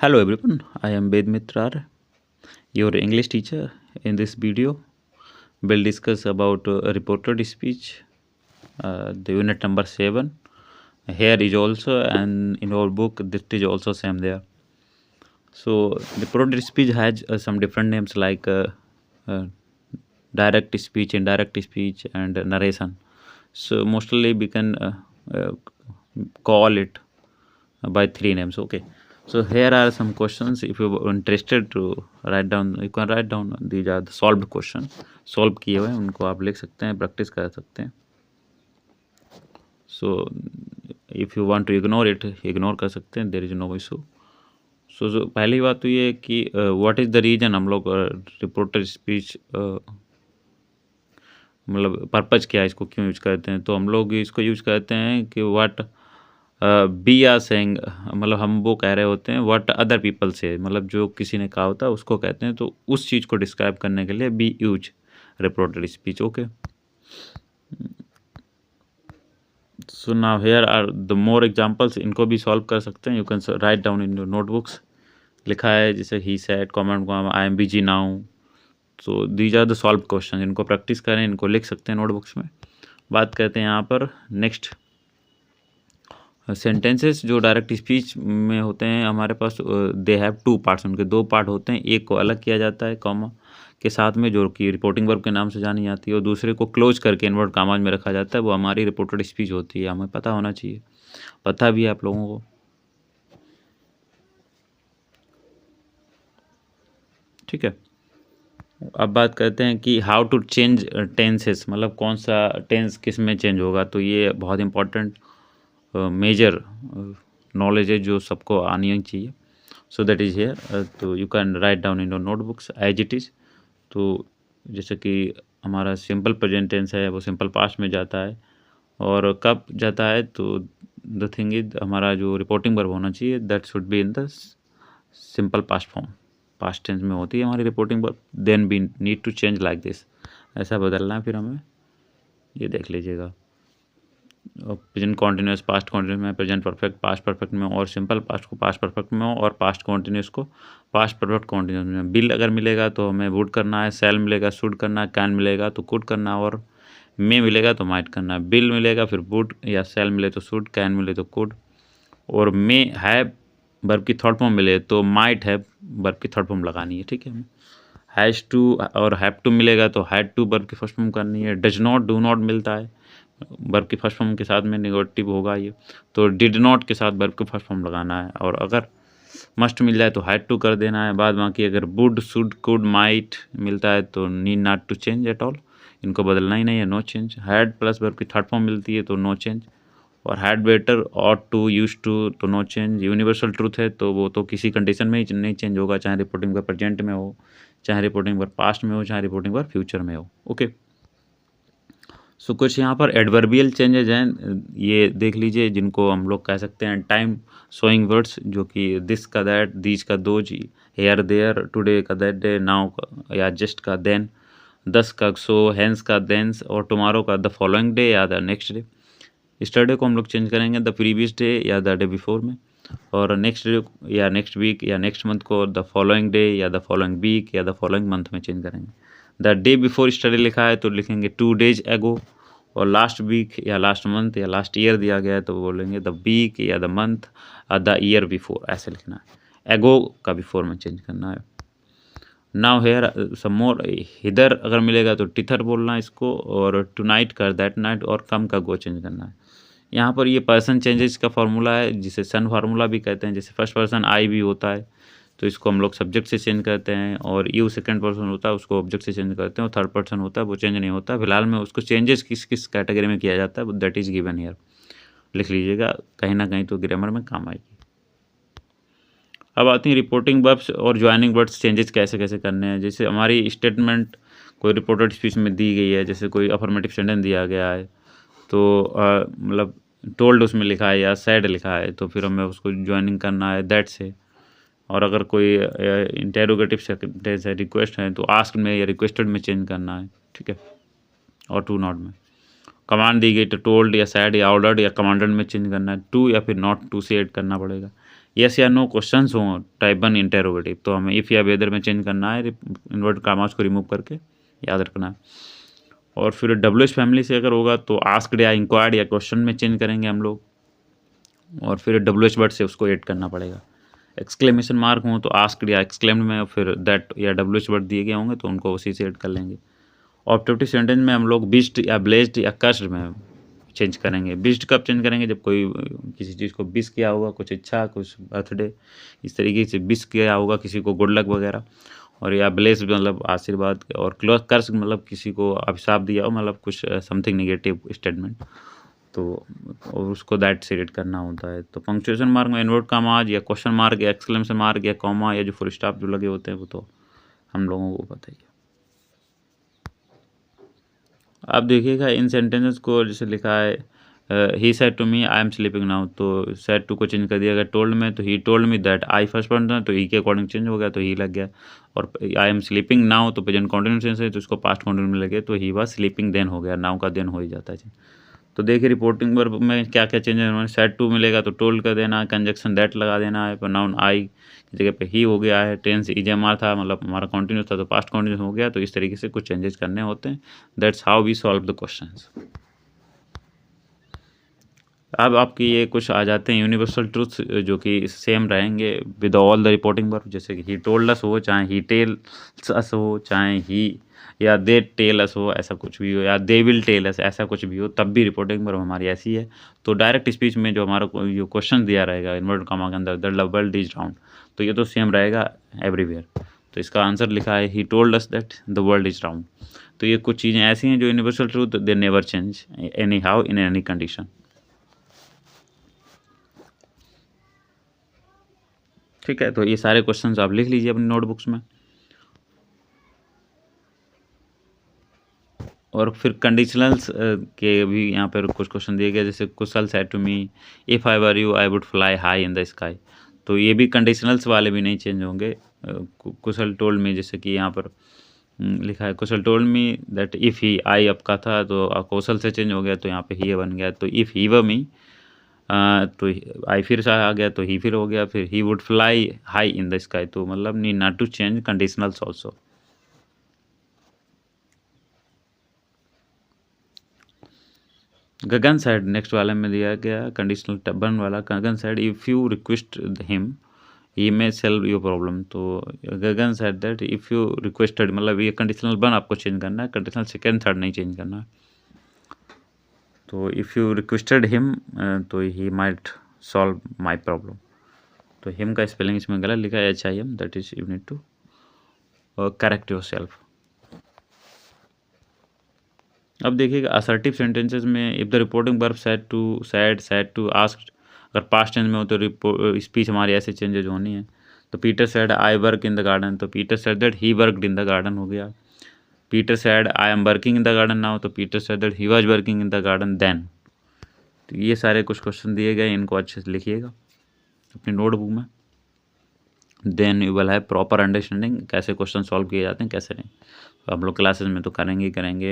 Hello everyone, I am Ved Mitrar, your English teacher. In this video, we'll discuss about reported speech, the unit number 7. Here is also, and in our book, this is also same there. So, reported speech has some different names like uh, direct speech, indirect speech, and narration. So, mostly we can uh, call it by 3 names. Okay, so here are some questions. If you are interested to write down, you can write down. These are the solved question, solve किए हुए हैं, उनको आप लिख सकते हैं, practice कर सकते हैं. So if you want to ignore it, ignore कर सकते हैं, there is no issue. So पहली बात तो ये है कि व्हाट इज़ द रीज़न हम लोग रिपोर्टर स्पीच मतलब पर्पज़ क्या है, इसको क्यों यूज करते हैं. तो हम लोग इसको यूज करते हैं कि व्हाट बी आर सेइंग, मतलब हम वो कह रहे होते हैं व्हाट अदर पीपल से, मतलब जो किसी ने कहा होता है उसको कहते हैं. तो उस चीज़ को डिस्क्राइब करने के लिए we use reported speech. Okay, so now here are the more examples. इनको भी सॉल्व कर सकते हैं. You can write down in your notebooks. लिखा है जैसे he said comment I am busy now. So these are the solve question. इनको practice करें, इनको लिख सकते हैं नोटबुक्स में. बात करते हैं यहाँ पर नेक्स्ट सेंटेंसेस जो डायरेक्ट स्पीच में होते हैं हमारे पास. दे हैव 2 पार्ट्स, उनके 2 पार्ट होते हैं. एक को अलग किया जाता है कॉमा के साथ में, जो कि रिपोर्टिंग वर्ब के नाम से जानी जाती है, और दूसरे को क्लोज करके इनवर्ट कामाज में रखा जाता है. वो हमारी रिपोर्टेड स्पीच होती है. हमें पता होना चाहिए, पता भी है आप लोगों को. ठीक है, अब बात करते हैं कि हाउ टू चेंज टेंसेस, मतलब कौन सा टेंस किस में चेंज होगा. तो ये बहुत इंपॉर्टेंट मेजर नॉलेज है जो सबको आनी चाहिए. So that is here. तो you can write down in your notebooks as it is. तो जैसे कि हमारा सिंपल प्रेजेंट टेंस है वो सिंपल पास्ट में जाता है. और कब जाता है, तो द थिंग इज हमारा जो रिपोर्टिंग वर्ब होना चाहिए that should be in the simple past form. Past tense में होती है हमारी reporting verb. Then we need to change like this. ऐसा बदलना है फिर हमें. ये देख लीजिएगा, प्रेजेंट कॉन्टिन्यूस पास्ट कॉन्टिन्यूस में, प्रेजेंट परफेक्ट पास्ट परफेक्ट में, और सिंपल पास्ट को पास्ट परफेक्ट में, और पास्ट कॉन्टिन्यूस को पास्ट परफेक्ट कॉन्टिन्यूस में. बिल अगर मिलेगा तो हमें वुड करना है, सेल मिलेगा शुड करना है, कैन मिलेगा तो कुड करना है, और मे मिलेगा तो माइट करना है. बिल मिलेगा फिर वुड, या सेल मिले तो शुड, कैन मिले तो कुड, और मे हैव वर्ब की थर्ड फॉर्म मिले तो माइट हैव वर्ब की थर्ड फॉर्म लगानी है. ठीक है, हैज़ टू और हैव टू मिलेगा तो हैड टू वर्ब की फर्स्ट फॉर्म करनी है. डज नॉट डू नॉट मिलता है वर्ब की फर्स्ट फॉर्म के साथ में, नेगेटिव होगा ये, तो डिड नॉट के साथ वर्ब की फर्स्ट फॉर्म लगाना है. और अगर मस्ट मिल जाए तो हैड टू कर देना है. बाद बाकी अगर वुड शुड कुड माइट मिलता है तो need not to change at all, इनको बदलना ही नहीं है, no change. Had plus verb की थर्ड फॉर्म मिलती है तो नो चेंज. और had better, ought to, use to तो नो चेंज. यूनिवर्सल ट्रूथ है तो वो तो किसी कंडीशन में ही नहीं चेंज होगा, चाहे रिपोर्टिंग वर्ब प्रेजेंट में हो, चाहे रिपोर्टिंग वर्ब पास्ट में हो, चाहे रिपोर्टिंग वर्ब फ्यूचर में हो. ओके, सो कुछ यहाँ पर एडवर्बियल चेंजेज हैं, ये देख लीजिए, जिनको हम लोग कह सकते हैं टाइम शोइंग वर्ड्स, जो कि दिस का दैट, दीज का दोज, हेयर देयर, टुडे का दैट डे, नाउ का या जस्ट का देन, दस का सो, हैंस का देंस, और टुमारो का द फॉलोइंग डे या द नेक्स्ट डे. स्टरडे को हम लोग चेंज करेंगे द प्रीवियस डे या द डे बिफोर में, और नेक्स्ट डे या नेक्स्ट वीक या नेक्स्ट मंथ को द फॉलोइंग डे या द फॉलोइंग वीक या द फॉलोइंग मंथ में चेंज करेंगे. द डे बिफोर स्टडी लिखा है तो लिखेंगे 2 days एगो, और लास्ट वीक या लास्ट मंथ या लास्ट ईयर दिया गया है तो बोलेंगे द वीक या the month the year before, ऐसे लिखना है. एगो का बिफोर में चेंज करना है. Now here some more. Hither अगर मिलेगा तो टिथर बोलना है इसको, और टू नाइट कर दैट नाइट, और कम का गो चेंज करना है. यहाँ पर ये पर्सन चेंजेस का फार्मूला है, जिसे सन फार्मूला भी कहते हैं. जैसे फर्स्ट पर्सन आई भी होता है तो इसको हम लोग सब्जेक्ट से चेंज करते हैं, और यू सेकंड पर्सन होता है उसको ऑब्जेक्ट से चेंज करते हैं, और थर्ड पर्सन होता है वो चेंज नहीं होता. फिलहाल में उसको चेंजेस किस किस कैटेगरी में किया जाता है दैट इज़ गिवन हियर. लिख लीजिएगा, कहीं ना कहीं तो ग्रामर में काम आएगी. अब आती हैं रिपोर्टिंग वर्ब्स और ज्वाइनिंग वर्ड्स चेंजेस कैसे कैसे करने हैं. जैसे हमारी स्टेटमेंट कोई रिपोर्टेड स्पीच में दी गई है, जैसे कोई अफर्मेटिव सेंटेंस दिया गया है, तो मतलब टोल्ड उसमें लिखा है या सैड लिखा है, तो फिर हमें उसको ज्वाइनिंग करना है दैट से. और अगर कोई इंटेरोगेटिव सेंटेंस है, रिक्वेस्ट है, तो आस्क में या रिक्वेस्टेड में चेंज करना है. ठीक है, और टू नॉट में. कमांड दी गई तो टोल्ड या सैड या ऑर्डर्ड या कमांडेड में चेंज करना है, टू या फिर नॉट टू से ऐड करना पड़ेगा। यस या नो क्वेश्चंस हो टाइप 1 इंटेरोगेटिव तो हमें इफ़ या वेदर में चेंज करना है, इन्वर्ट कामास को रिमूव करके याद रखना है। और फिर डब्ल्यूएच फैमिली से अगर होगा तो आस्क्ड या इंक्वायर्ड या क्वेश्चन में चेंज करेंगे हम लोग, और फिर डब्ल्यूएच वर्ड से उसको ऐड करना पड़ेगा। एक्सक्लेमेशन मार्क हो तो आस्क्ड या एक्सक्लेम्ड में, फिर दैट या डब्ल्यूएच वर्ड दिए गए होंगे तो उनको उसी से ऐड कर लेंगे। ऑब्जेक्टिव सेंटेंस में हम लोग बिस्ट या ब्लेस्ड या कर्स्ड में चेंज करेंगे। बिस्ट कब चेंज करेंगे, जब कोई किसी चीज़ को बिस किया होगा, कुछ इच्छा, कुछ बर्थडे, इस तरीके से बिस किया होगा किसी को, गुड लक वगैरह। और या ब्लेस मतलब आशीर्वाद, और क्लोज कर्स मतलब किसी को अभिशाप दिया हो, मतलब कुछ समथिंग नेगेटिव स्टेटमेंट, तो और उसको दैट से रेट करना होता है। तो पंक्चुएशन मार्क में इन्वर्ट कामाज या क्वेश्चन मार्क या एक्सक्लेमेशन मार्क या कॉमा या जो फुल स्टॉप जो लगे होते हैं वो तो हम लोगों को पता ही है। आप देखिएगा इन सेंटेंसेस को, जैसे लिखा है he said to me I am sleeping now, तो सेड टू को चेंज कर दिया गया। टोल्ड में तो he told me that, I first person है तो ही के अकॉर्डिंग चेंज हो गया तो ही लग गया। और आई एम स्लीपिंग नाउ तो प्रेजेंट कंटिन्यूस टेंस है तो इसको पास्ट कंटिन्यूस में लगे तो ही वाज स्लीपिंग देन हो गया, नाउ का देन हो ही जाता है। तो देखिए रिपोर्टिंग वर्ब में क्या क्या चेंज है उन्होंने, सेड टू मिलेगा तो टोल्ड कर देना है, कंजक्शन दैट लगा देना है, प्रोनाउन आई की जगह पे ही हो गया है, टेंस ईजेमार था मतलब हमारा कंटिन्यूस था तो पास्ट कंटिन्यूस हो गया। तो इस तरीके से कुछ चेंजेस करने होते हैं। That's how we solve the questions. अब आपकी ये कुछ आ जाते हैं यूनिवर्सल ट्रूथ्स जो कि सेम रहेंगे with all the reporting verb, जैसे कि ही टोल्ड अस हो, चाहे ही टेल्स अस हो, चाहे ही या दे टेल अस हो, ऐसा कुछ भी हो, या दे विल टेल अस, ऐसा कुछ भी हो, तब भी रिपोर्टिंग वर्ब हमारी ऐसी है। तो डायरेक्ट स्पीच में जो हमारा जो क्वेश्चन दिया रहेगा इन्वर्टेड कॉमा के अंदर, द वर्ल्ड इज राउंड, तो ये तो सेम रहेगा एवरीवेयर। तो इसका आंसर लिखा है he told us that the world is round. तो ये कुछ चीज़ें ऐसी हैं जो universal truth they never change any how in any condition. ठीक है, तो ये सारे क्वेश्चंस आप लिख लीजिए अपनी नोटबुक्स में। और फिर कंडीशनल्स के भी यहाँ पर कुछ क्वेश्चन दिए गए, जैसे Kushal said to me if I were you I would fly high in the sky, तो ये भी कंडीशनल्स वाले भी नहीं चेंज होंगे। कुशल टोल्ड मी, जैसे कि यहाँ पर लिखा है Kushal told me that if he, I आपका था तो कौशल से चेंज हो गया तो यहाँ पे ही बन गया। तो इफ़ ही वर मी तो आई फिर से आ गया तो ही फिर हो गया, फिर he would fly high in the sky, तो मतलब need not to change conditionals also. Gagan said next वाले में दिया गया कंडीशनल टबन वाला, Gagan said if you request him he may solve your problem, तो Gagan said that if you requested, मतलब ये कंडीशनल वन आपको चेंज करना है, कंडीशनल सेकेंड थर्ड नहीं चेंज करना है। तो इफ़ यू रिक्वेस्टेड हिम तो he might solve my problem, तो हिम का स्पेलिंग इसमें गलत लिखा है HIM, that is you need to correct yourself. अब देखिएगा असर्टिव सेंटेंसेस में if the reporting verb said to, said to, asked, अगर पास्ट टेंस में हो तो स्पीच हमारी ऐसे चेंजेज होनी है। तो Peter said I work in the garden, तो Peter said that he worked in the garden हो गया। Peter said I am working in the garden now, तो Peter said that he was working in the garden then. तो ये सारे कुछ question दिए गए, इनको अच्छे से लिखिएगा अपनी नोटबुक में। Then you will have proper understanding कैसे क्वेश्चन सॉल्व किए जाते हैं कैसे नहीं। तो हम लोग क्लासेस में तो करेंगे ही करेंगे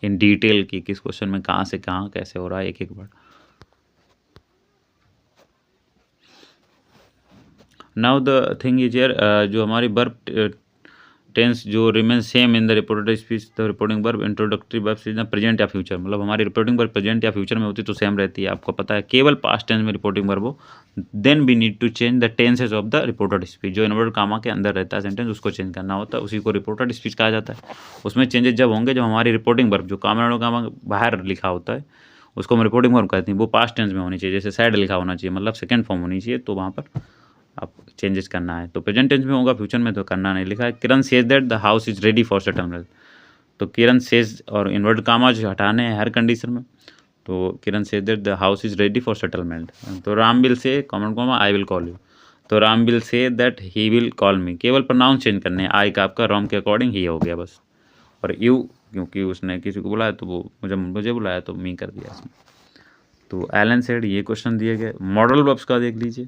इन डिटेल कि किस क्वेश्चन में कहाँ से कहाँ कैसे हो रहा है एक एक बार। Now the thing is here, जो हमारी वर्ब टेंस जो remain same in the reported speech, the reporting verb introductory verb is present या फ्यूचर, मतलब हमारी रिपोर्टिंग वर्ब प्रेजेंट या फ्यूचर में होती तो सेम रहती है, आपको पता है। केवल पास्ट टेंस में रिपोर्टिंग वर्ब हो then we need to change the tenses of the reported speech, जो इन्वर्टेड कामा के अंदर रहता है सेंटेंस उसको चेंज करना होता है, उसी को रिपोर्टेड स्पीच कहा जाता है। उसमें चेंजेस जब होंगे जब हमारी रिपोर्टिंग वर्ब जो कामा कामा बाहर लिखा होता है उसको हम रिपोर्टिंग वर्ब कहते हैं, वो पास्ट टेंस में होनी चाहिए, जैसे सैड लिखा होना चाहिए मतलब सेकेंड फॉर्म होनी चाहिए, तो वहाँ पर आप चेंजेस करना है। तो प्रेजेंट टेंस में होगा, फ्यूचर में तो करना नहीं। लिखा है Kiran says that the house is ready for settlement, तो किरण सेज और इन्वर्ट कामा जो हटाने हैं हर कंडीशन में, तो Kiran says that the house is ready for settlement. तो Ram will say comment comma I will call you, तो Ram will say that he will call me, केवल प्रोनाउन चेंज करने हैं, आई का आपका राम के अकॉर्डिंग ही हो गया बस। और यू क्योंकि उसने किसी को बुलाया तो वो मुझे बुलाया तो मी कर दिया इसमें। तो एलन सेड ये क्वेश्चन दिए गए। मॉडल वर्ब्स का देख लीजिए,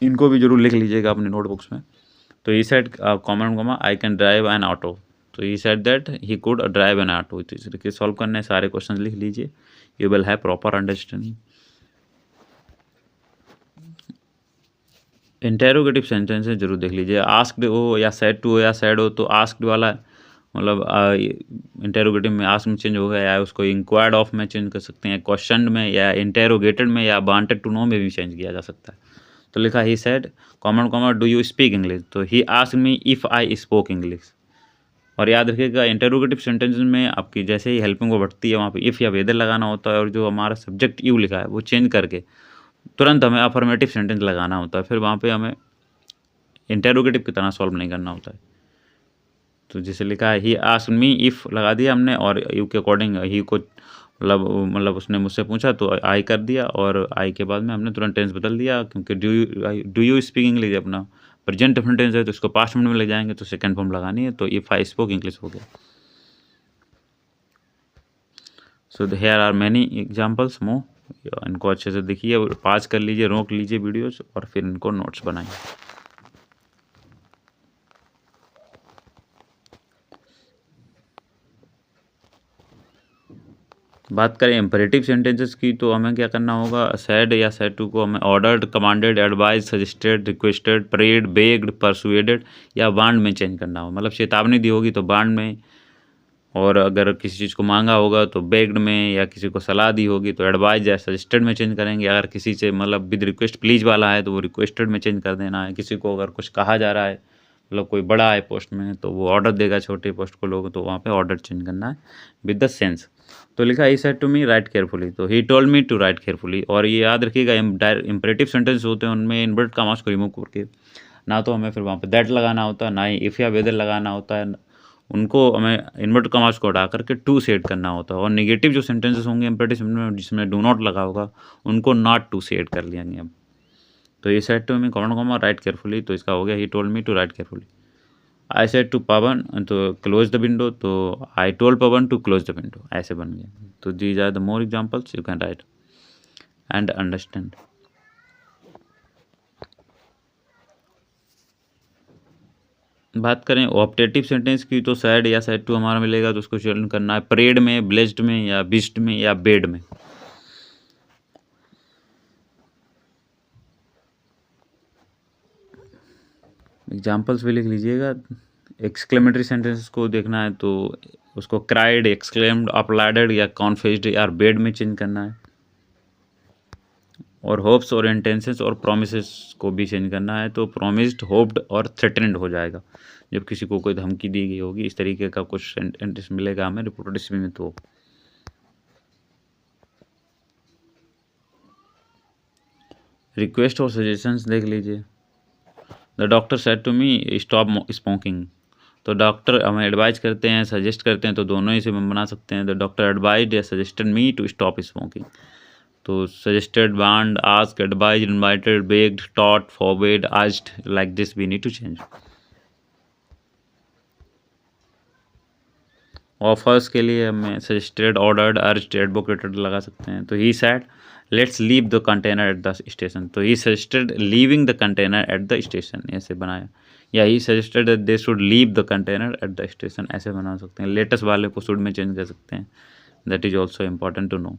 इनको भी जरूर लिख लीजिएगा अपने नोटबुक्स में। तो he said comma comma I can drive an auto, तो he said that he could drive an auto. तो इस तरीके सॉल्व करने हैं, सारे क्वेश्चन लिख लीजिए, you will have proper understanding. Interrogative sentences जरूर देख लीजिए, आस्क्ड हो या सेड टू हो या सेड हो, तो आस्क्ड वाला मतलब इंटेरोगेटिव में आस्क में चेंज हो गया, या उसको इंक्वायर्ड ऑफ में चेंज कर सकते हैं, क्वेश्चन में या इंटेरोगेटेड में या वांटेड टू नो में भी चेंज किया जा सकता है। तो लिखा he said comma do you speak English, तो he asked me if I spoke English. और याद रखिएगा इंटेरोगेटिव सेंटेंसेस में आपकी जैसे ही हेल्पिंग वर्ब बढ़ती है वहाँ पे इफ़ या वेदर लगाना होता है, और जो हमारा सब्जेक्ट यू लिखा है वो चेंज करके तुरंत हमें अफर्मेटिव सेंटेंस लगाना होता है, फिर वहाँ पे हमें इंटेरोगेटिव की तरह सॉल्व नहीं करना होता है। तो जैसे लिखा है ही आस्क्ड मी इफ़ लगा दिया हमने, और यू के अकॉर्डिंग ही को मतलब उसने मुझसे पूछा तो आई कर दिया, और आई के बाद में हमने तुरंत टेंस बदल दिया, क्योंकि डू यू स्पीक इंग्लिश अपना प्रेजेंट डिफरेंट टेंस है तो इसको पास्ट मिनट में ले जाएंगे, तो सेकंड फॉर्म लगानी है, तो इफ़ आई स्पोक इंग्लिश हो गया। So here are many examples more, इनको अच्छे से देखिए, पास कर लीजिए, रोक लीजिए वीडियोस, और फिर इनको नोट्स बनाइए। बात करें इम्परेटिव सेंटेंसेस की, तो हमें क्या करना होगा, सैड या सैड टू को हमें ordered, commanded, advise, suggested, requested, prayed, begged, persuaded या वांड में चेंज करना हो। मतलब चेतावनी दी होगी तो वांड में, और अगर किसी चीज़ को मांगा होगा तो बेग्ड में, या किसी को सलाह दी होगी तो एडवाइज या सजेस्टेड में चेंज करेंगे। अगर किसी से मतलब विद रिक्वेस्ट प्लीज वाला है तो वो रिक्वेस्टेड में चेंज कर देना है। किसी को अगर कुछ कहा जा रहा है, मतलब कोई बड़ा है पोस्ट में, तो वो ऑर्डर देगा छोटे पोस्ट को लोग, तो वहाँ पे ऑर्डर चेंज करना है विद द सेंस। तो लिखा he said to me write carefully, तो he told me to write carefully. और ये याद रखिएगा इंपरेटिव सेंटेंस होते हैं उनमें इन्वर्ट कॉमास को रिमूव करके ना तो हमें फिर वहाँ पे दैट लगाना होता है, ना ही इफ़ या वेदर लगाना होता है, उनको हमें इन्वर्ट कॉमास को हटा करके टू से ऐड करना होता है। और नेगेटिव जो सेंटेंसेस होंगे इंपरेटिव में जिसमें डू नॉट लगा होगा उनको नॉट टू से ऐड कर लियांगे अब। तो ये said to me comma comma write carefully, तो इसका हो गया he told me to write carefully. I said to Pavan to close the window, तो I told Pavan to close the window, ऐसे बन गया। तो these are the more examples you can write and understand. बात करें ऑप्टेटिव सेंटेंस की, तो sad या सैड टू हमारा मिलेगा, तो उसको चयन करना है परेड में, ब्लेस्ड में, या बिस्ट में, या बेड में। एग्जाम्पल्स भी लिख लीजिएगा। एक्सक्लेमेटरी सेंटेंसेस को देखना है तो उसको क्राइड, एक्सक्लेम्ड, अपलाइडेड या कॉन्फेस्ड या बेड में चेंज करना है। और होप्स और इंटेंशंस और प्रोमिसेस को भी चेंज करना है, तो प्रोमिस्ड, होप्ड और थ्रेटन्ड हो जाएगा जब किसी को कोई धमकी दी गई होगी, इस तरीके का कुछ सेंटेंस मिलेगा हमें रिपोर्टेड स्पीच में। तो रिक्वेस्ट और सजेशंस देख लीजिए। The doctor said to me stop smoking, तो डॉक्टर हमें एडवाइज करते हैं, सजेस्ट करते हैं, तो दोनों ही से हम बना सकते हैं। द डॉक्टर एडवाइज या suggested me to stop smoking, तो suggested, want, ask, advise, invited, begged, taught, forbade, asked, like this we need to change. Offers के लिए हमें सजेस्टेड, ऑर्डर्ड, अर्ज्ड, एडवोकेटेड लगा सकते हैं। तो he said let's leave the container at the station, तो he suggested leaving the container at the station, ऐसे बनाया। या he suggested that they should leave the container at the station, ऐसे बना सकते हैं। लेटेस्ट वाले को शुड में चेंज कर सकते हैं, that is also important to know.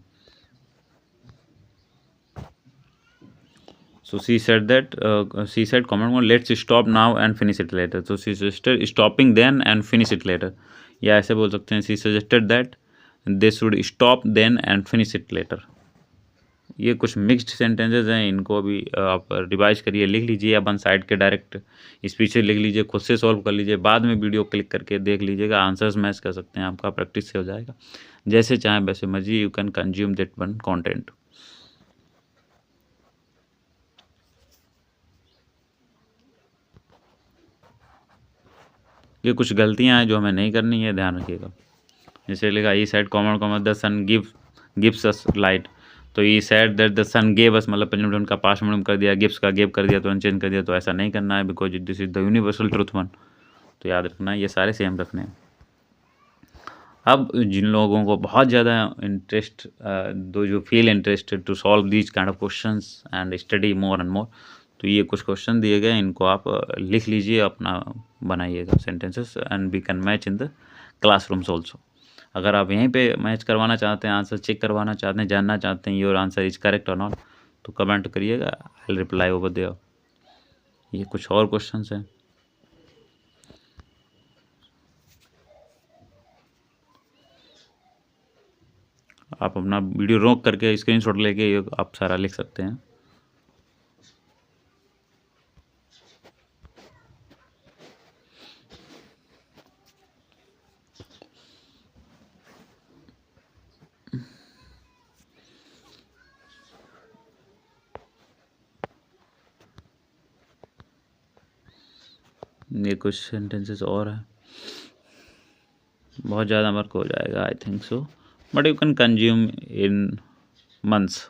So she said that she said comment one, let's stop now and finish it later. So she suggested stopping then and finish it later, या ऐसे बोल सकते हैं she suggested that they should stop then and finish it later। ये कुछ mixed sentences हैं, इनको भी आप रिवाइज करिए, लिख लीजिए, या वन साइड के डायरेक्ट स्पीच लिख लीजिए, खुद से सॉल्व कर लीजिए, बाद में वीडियो क्लिक करके देख लीजिएगा, आंसर्स मैच कर सकते हैं, आपका प्रैक्टिस से हो जाएगा। जैसे चाहें वैसे मर्जी you can consume that one content. ये कुछ गलतियां हैं जो हमें नहीं करनी है, ध्यान रखिएगा। जैसे लिखा he said comma the sun gives us light, तो he said that the sun gave us, मतलब पहले उनका पास्ट में कर दिया, गिव्स का गेव कर दिया, तो चेंज कर दिया, तो ऐसा नहीं करना है, because this is the universal truth one. तो याद रखना है, ये सारे सेम रखने हैं। अब जिन लोगों को बहुत ज़्यादा इंटरेस्ट, दो जो feel interested to solve these kind of questions and study more and more, तो ये कुछ क्वेश्चन दिए गए, इनको आप लिख लीजिए, अपना बनाइएगा sentences and we can match in the classrooms also. अगर आप यहीं पे मैच करवाना चाहते हैं, आंसर चेक करवाना चाहते हैं, जानना चाहते हैं योर आंसर इज करेक्ट और नॉट, तो कमेंट करिएगा, I will reply over there. ये कुछ और क्वेश्चंस हैं। आप अपना वीडियो रोक करके स्क्रीनशॉट लेके आप सारा लिख सकते हैं। ये कुछ सेंटेंसेस और हैं, बहुत ज़्यादा वर्क हो जाएगा I think so, but you can consume in months.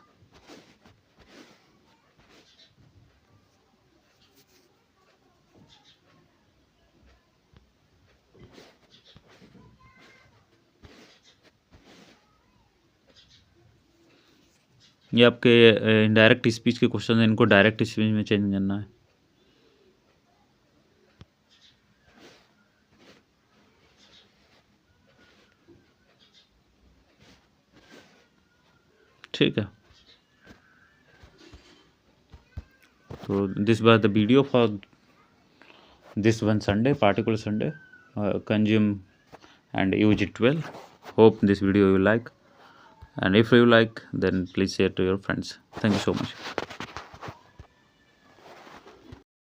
ये आपके इनडायरेक्ट स्पीच के क्वेश्चन हैं, इनको डायरेक्ट स्पीच में चेंज करना है। ठीक है, तो this was the video for this one Sunday, particular Sunday. Consume and use it well. Hope this video you like, and if you like, then please share to your friends. Thank you so much.